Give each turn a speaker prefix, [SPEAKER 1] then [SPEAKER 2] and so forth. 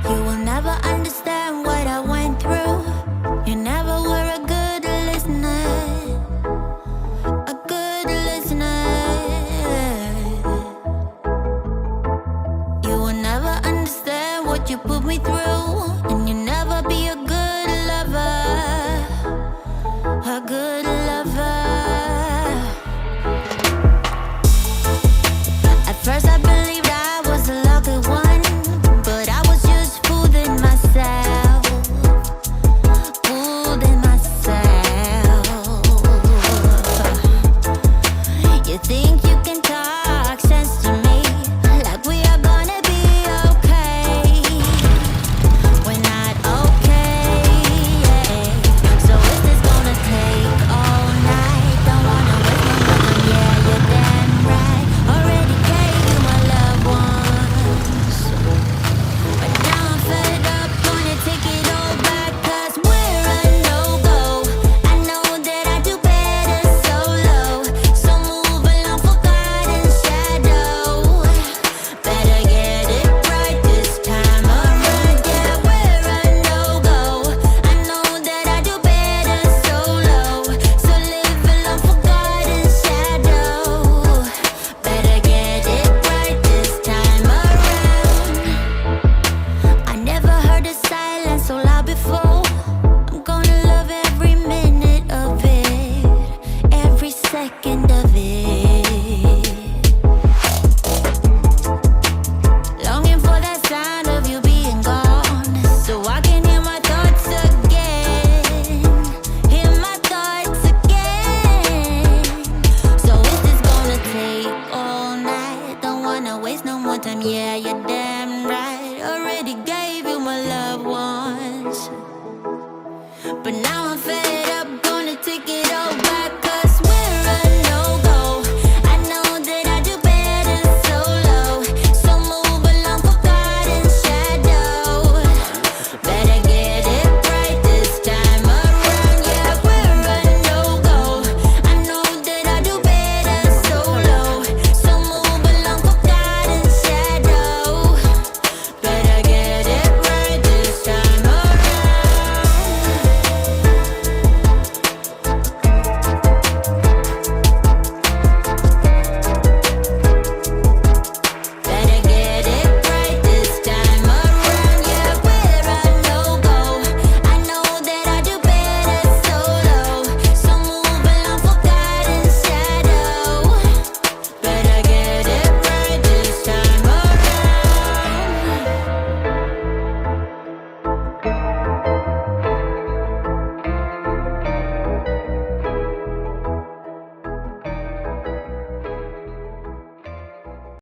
[SPEAKER 1] You will never understand what I went through. You never were a good listener. A good listener. You will never understand what you put me through. And you'll never be a good lover. A good lover. At first I believed I was a lucky one, but I was just fooling myself. Fooling myself. You think you can talk sense to me, like we are gonna be okay. We're not okay. So is this gonna take all night? Don't wanna waste my time, yeah, you're damn right. Already gave you my loved ones, but now I'm fed up, gonna take it all back. 'Cause we're a no-go. I know that I do better solo, so move along, forgotten shadow. Better get it right this time around. Yeah, we're a no-go. I know that I do better solo, so live along, forgotten shadow. Better get it right this time around. I never heard a silence so loud before. I'm gonna love every minute of it, every second of it.